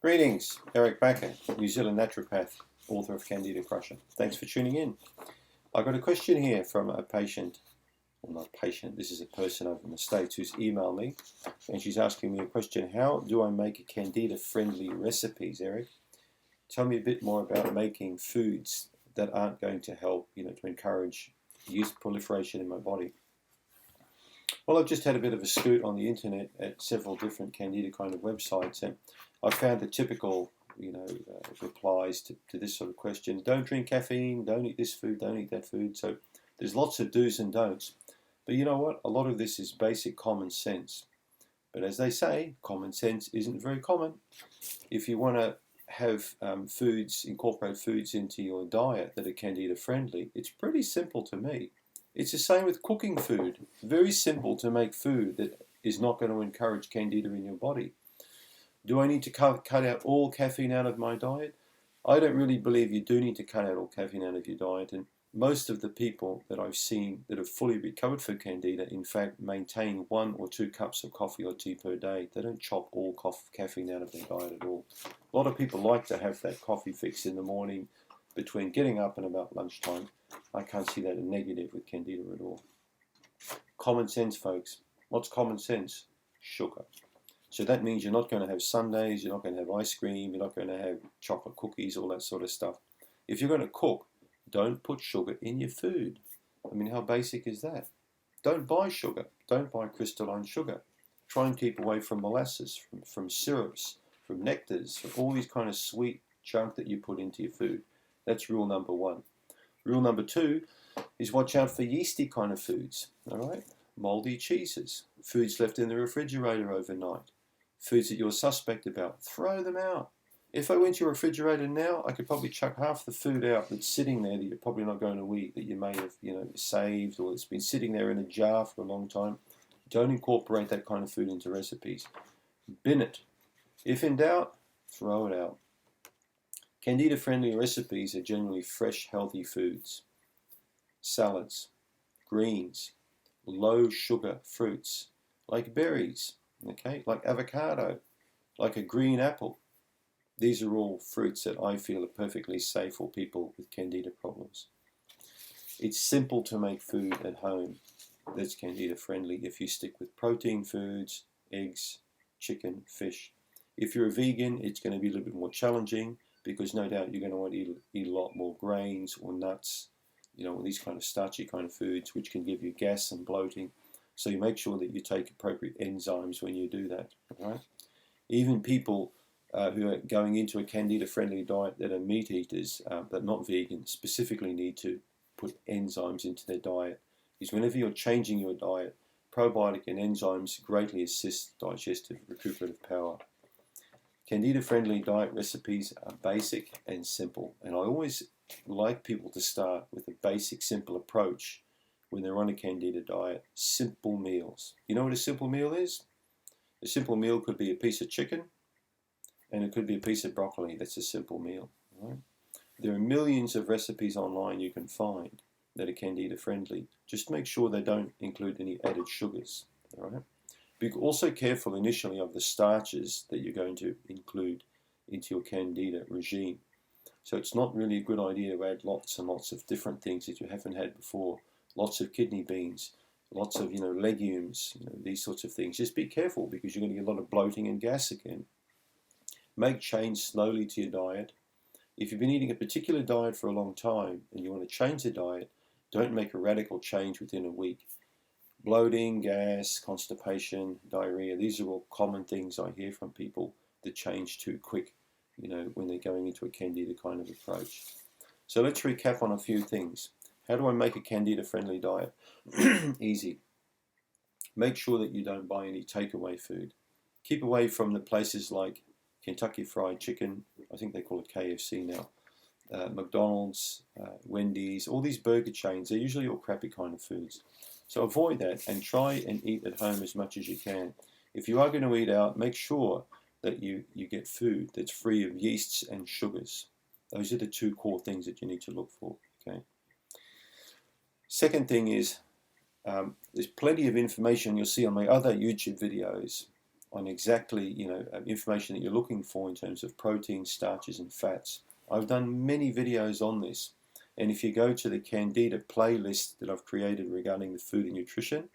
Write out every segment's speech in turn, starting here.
Greetings, Eric Backer, New Zealand naturopath, author of Candida Crusher. Thanks for tuning in. I got a question here from a patient, well not patient, this is a person over in the States who's emailed me, and she's asking me a question: how do I make Candida friendly recipes, Eric? Tell me a bit more about making foods that aren't going to help, to encourage yeast proliferation in my body. Well, I've just had a bit of a scoot on the internet at several different Candida kind of websites, and I found the typical, replies to this sort of question: don't drink caffeine, don't eat this food, don't eat that food. So there's lots of do's and don'ts. But you know what? A lot of this is basic common sense. But as they say, common sense isn't very common. If you want to have incorporate foods into your diet that are Candida friendly, it's pretty simple to me. It's the same with cooking food. Very simple to make food that is not going to encourage Candida in your body. Do I need to cut out all caffeine out of my diet? I don't really believe you do need to cut out all caffeine out of your diet, and most of the people that I've seen that have fully recovered from Candida, in fact, maintain 1 or 2 cups of coffee or tea per day. They don't chop all caffeine out of their diet at all. A lot of people like to have that coffee fix in the morning between getting up and about lunchtime. I can't see that a negative with Candida at all. Common sense, folks. What's common sense? Sugar. So that means you're not going to have sundaes, you're not going to have ice cream, you're not going to have chocolate cookies, all that sort of stuff. If you're going to cook, don't put sugar in your food. I mean, how basic is that? Don't buy sugar. Don't buy crystalline sugar. Try and keep away from molasses, from syrups, from nectars, from all these kind of sweet junk that you put into your food. That's rule number 1. Rule number 2 is watch out for yeasty kind of foods, all right? Moldy cheeses, foods left in the refrigerator overnight, foods that you're suspect about, throw them out. If I went to your refrigerator now, I could probably chuck half the food out that's sitting there that you're probably not going to eat, that you may have, saved, or it's been sitting there in a jar for a long time. Don't incorporate that kind of food into recipes. Bin it. If in doubt, throw it out. Candida-friendly recipes are generally fresh, healthy foods. Salads, greens, low-sugar fruits, like berries, like avocado, like a green apple. These are all fruits that I feel are perfectly safe for people with Candida problems. It's simple to make food at home that's Candida-friendly if you stick with protein foods, eggs, chicken, fish. If you're a vegan, it's going to be a little bit more challenging, because no doubt you're going to want to eat a lot more grains or nuts, these kind of starchy kind of foods, which can give you gas and bloating. So you make sure that you take appropriate enzymes when you do that. All right? Even people who are going into a Candida-friendly diet that are meat eaters, but not vegan, specifically need to put enzymes into their diet. Because whenever you're changing your diet, probiotic and enzymes greatly assist digestive recuperative power. Candida-friendly diet recipes are basic and simple, and I always like people to start with a basic, simple approach when they're on a Candida diet. Simple meals. You know what a simple meal is? A simple meal could be a piece of chicken, and it could be a piece of broccoli. That's a simple meal. Right? There are millions of recipes online you can find that are Candida-friendly. Just make sure they don't include any added sugars. All right? Be also careful initially of the starches that you're going to include into your Candida regime. So it's not really a good idea to add lots and lots of different things that you haven't had before. Lots of kidney beans, lots of legumes, these sorts of things. Just be careful, because you're going to get a lot of bloating and gas again. Make change slowly to your diet. If you've been eating a particular diet for a long time and you want to change the diet, don't make a radical change within a week. Bloating, gas, constipation, diarrhea, these are all common things I hear from people that change too quick, when they're going into a Candida kind of approach. So let's recap on a few things. How do I make a Candida-friendly diet? Easy. Make sure that you don't buy any takeaway food. Keep away from the places like Kentucky Fried Chicken, I think they call it KFC now, McDonald's, Wendy's, all these burger chains. They're usually all crappy kind of foods. So avoid that and try and eat at home as much as you can. If you are going to eat out, make sure that you get food that's free of yeasts and sugars. Those are the 2 core things that you need to look for. Okay. Second thing is, there's plenty of information you'll see on my other YouTube videos on exactly, information that you're looking for in terms of proteins, starches, and fats. I've done many videos on this, and if you go to the Candida playlist that I've created regarding the food and nutrition,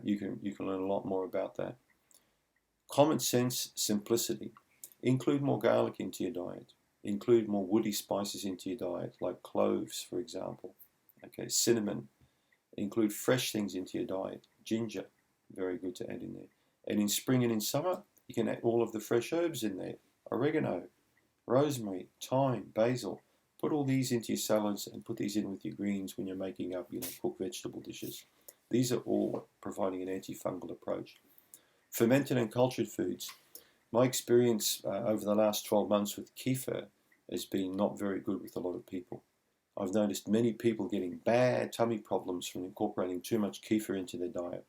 you can learn a lot more about that. Common sense, simplicity. Include more garlic into your diet. Include more woody spices into your diet, like cloves, for example. Okay, cinnamon. Include fresh things into your diet. Ginger, very good to add in there. And in spring and in summer, you can add all of the fresh herbs in there. Oregano, rosemary, thyme, basil. Put all these into your salads and put these in with your greens when you're making up, cooked vegetable dishes. These are all providing an antifungal approach. Fermented and cultured foods. My experience over the last 12 months with kefir has been not very good with a lot of people. I've noticed many people getting bad tummy problems from incorporating too much kefir into their diet.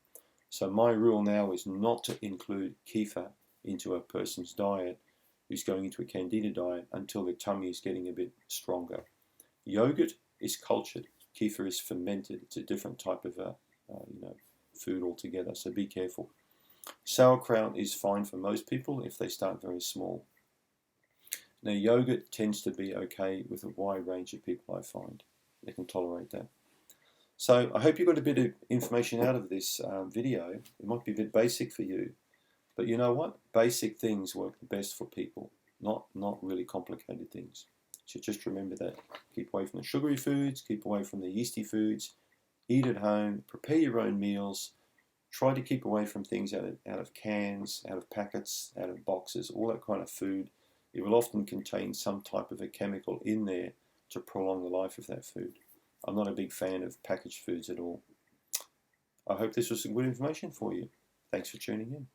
So my rule now is not to include kefir into a person's diet who's going into a Candida diet until their tummy is getting a bit stronger. Yogurt is cultured. Kefir is fermented. It's a different type of food altogether, so be careful. Sauerkraut is fine for most people if they start very small. Now, yogurt tends to be okay with a wide range of people, I find. They can tolerate that. So I hope you got a bit of information out of this video. It might be a bit basic for you, but you know what? Basic things work the best for people, not really complicated things. So just remember that. Keep away from the sugary foods, keep away from the yeasty foods, eat at home, prepare your own meals. Try to keep away from things out of cans, out of packets, out of boxes, all that kind of food. It will often contain some type of a chemical in there to prolong the life of that food. I'm not a big fan of packaged foods at all. I hope this was some good information for you. Thanks for tuning in.